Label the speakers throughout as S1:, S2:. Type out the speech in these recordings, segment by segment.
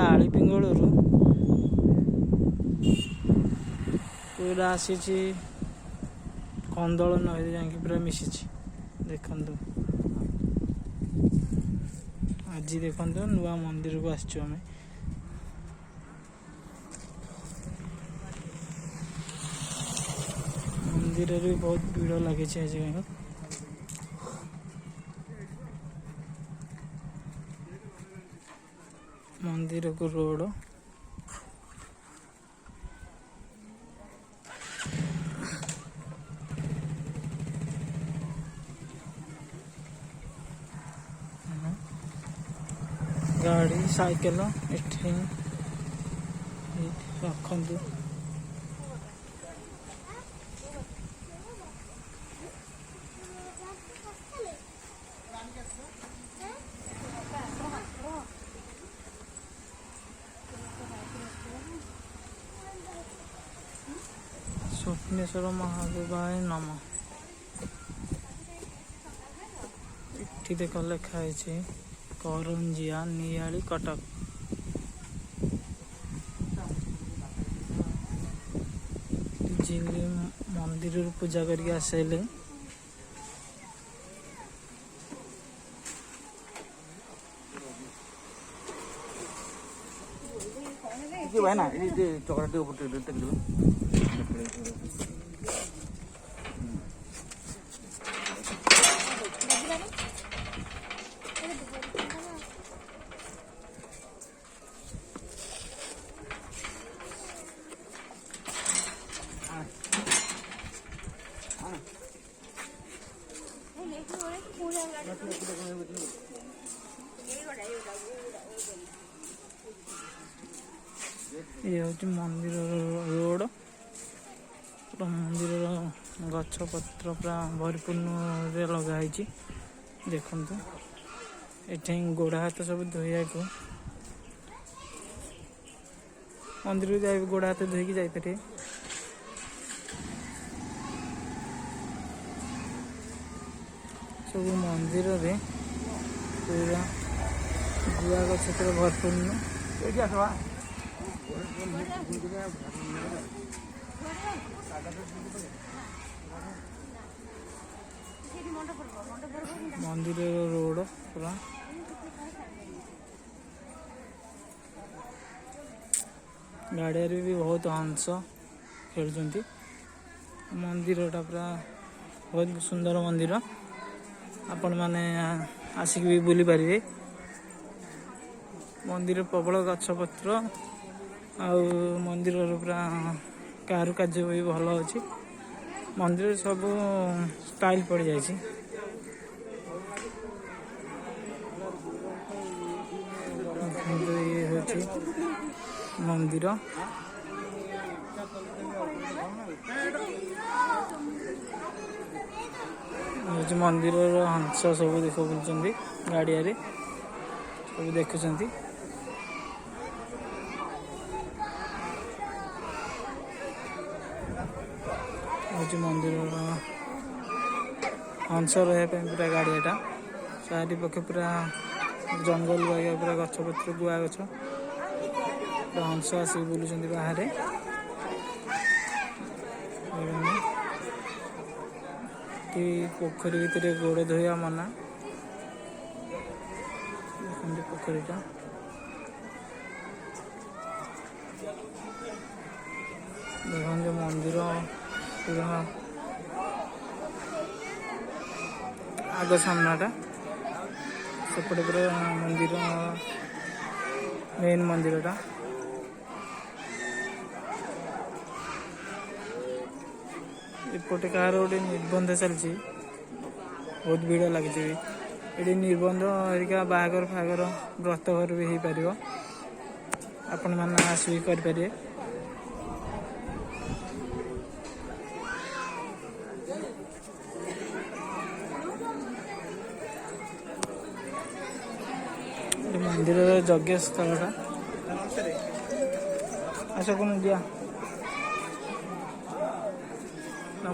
S1: आली पिंगलू पूरा आसी कंदल नई जा पूरा मिशी देखु आज देखु नुआ मंदिर को आसमें मंदिर भी बहुत भीड़ लगी आज कहीं मंदिर को रोड गाड़ी साइकेल एठी रखु स्वप्नेश्वर महादेवाय नमः इठी देख लिखाई करंजिया नियाली कटक मंदिर पूजा करके आसले
S2: भाई ना चॉकलेट
S1: ये हूँ मंदिर रोड मंदिर गछ पत्र पूरा भरपूर्ण लगाई देखु ये गोड़ हाथ सब धोया को मंदिर जा गोड़ हाथ धोईकी जापर सब मंदिर रे पूरा गुआ गछ पूरा भरपूर्ण मंदिर रोड पूरा गाड़िया भी बहुत हंस खेल मंदिर पूरा बहुत सुंदर मंदिर आपण मैंने आसिक भी बुली पारे मंदिर प्रबल गछपत्र आउ मंदिर पूरा कारुकार्य भी भल अच्छी मंदिर सब स्टाइल पड़ जाए ये हूँ मंदिर मंदिर हंस सब देख बुलूँ गाड़िया सब देखुं मंदिर हंस रहा पूरा गाड़ियाटा चारि पक्षे पूरा जंगल बाया पूरा गछपत्र गुआ गछ हंस आसिक बुलूं बाहर पोखरी भितर गोड़ धोया मना पोखरीटा देखते मंदिर पूरा आग सामनाटा सेपटे पूरा मंदिर मेन मंदिरटा एपटे कार गोटे निर्बंध चलती बहुत भीड़ लगी ये निर्बंध हरिका बाहागर फागर व्रत घर भी हो पार आपण मैंने आसिक करें मंदिर यज्ञ स्थलटा आस कौन दिया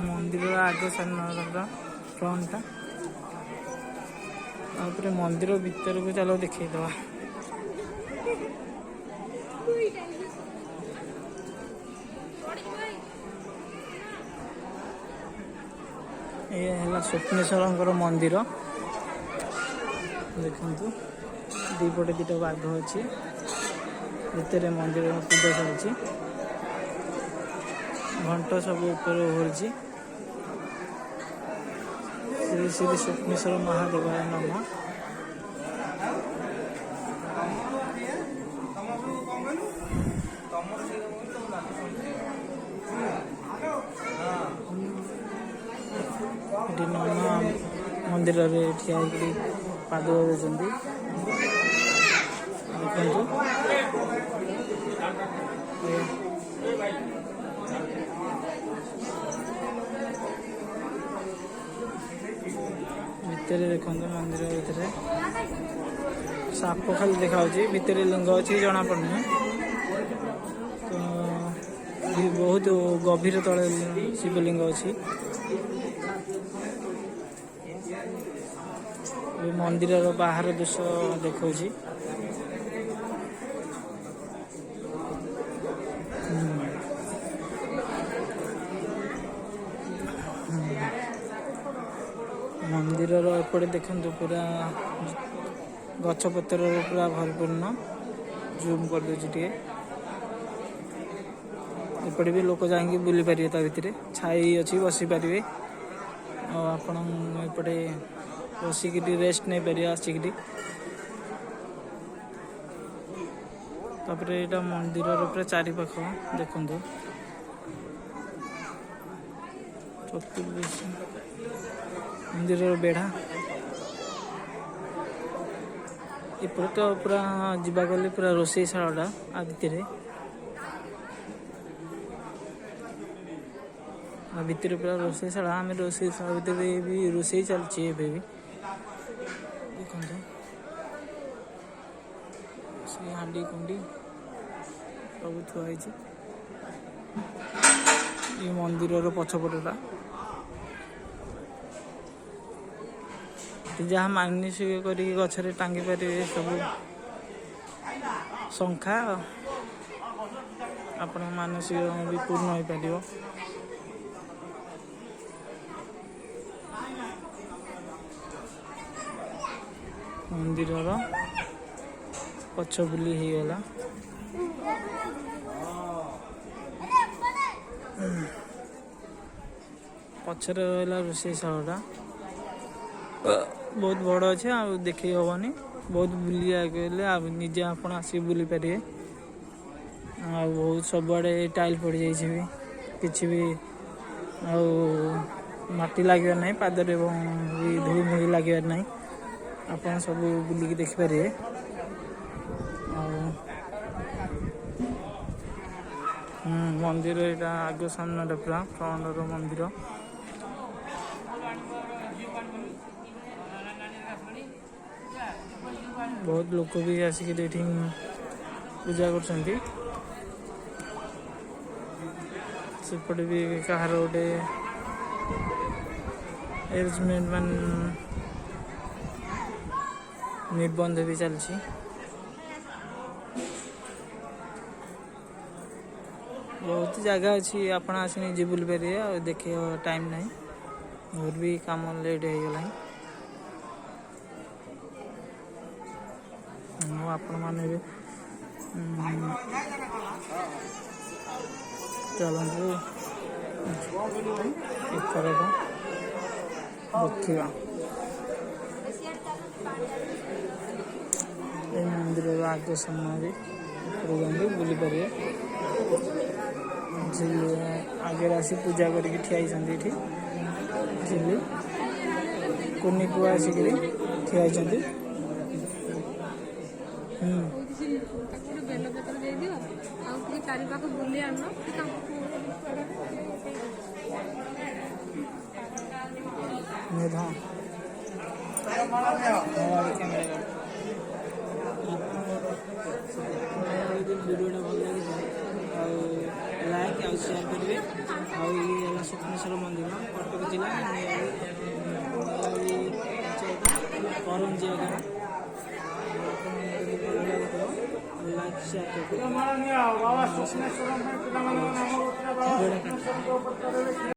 S1: मंदिर आग सामना फ्रंटा मंदिर भीतर को चलो देखा ये है स्वप्नेश्वर मंदिर देखु दीपटे दुटा बाघ अच्छी भितर मंदिर पूजा चलती घंट सब ऊपर ओहरी श्री श्री स्वप्नेश्वर महादेवाय नमः। नना मंदिर ठिया पाद देखते भितर देखते मंदिर भितर साप खाली देखा भितर लिंग अच्छी जना पड़ना तो बहुत गभीर तले शिवलिंग अच्छी मंदिर बाहर दृश्य देखा मंदिर एपटे देखते पूरा गछपतर पूरा भरपूर्ण जूम कर दे एपटे भी लोक जाएंगे बुली पारे भितर छाई अच्छी बसी पारे आपण एपटे बसिक रेस्ट नहीं पारे आसिक तापर यहाँ मंदिर पूरा चारिपाख देखु चतुर्दश मंदिर बेढ़ा एपटे तो पूरा जीवा गले पूरा रोसई शाला आ भितर भितर पूरा रोसई शाला आम रोसई शाला भितर भी रोसई चलती भी देखो से हांडी कुंडी सब थुआई ये मंदिर पछपटा जहाँ मानसिक कर गचरे टांगी पारे सब शंखा आपण मानसिक भी पूर्ण हो पार मंदिर पछ बुली गला पचर रहा रोसई शाला बहुत बड़ अच्छे आ देखे हेनी बहुत बुली गले निजे आप बुली पारे बहुत सबुआड़े टाइल पड़ जाइए किसी भी माटी लगे ना पादरे धूल मुड़ी लगे ना आप सब बुलिक देखिपारे मंदिर यहाँ आग सामने पूरा फ्रंट मंदिर बहुत लोक भी आसिक पूजा कर सेपटे भी कहार गोटे एरेंजमेंट मान निबंध भी चलती बहुत जगह अच्छी आपण आसी निजे बुली पारे देखे टाइम नहीं मोर भी काम लेट हो गला आपण मैंने भी चलते एथर देखा ये मंदिर आग समय भी बुली पारे झिल्ली आगे आसी पूजा करके ठियाई झिल्ली कुनी पुआ आसिक ठियाई वीडियो भल लगे लाइक आ शेयर करेंगे आ स्वप्नेश्वर मंदिर कटक जिला पंचायत करंजिया गाँव लाइक ସେୟାର କରିପାରିବେ।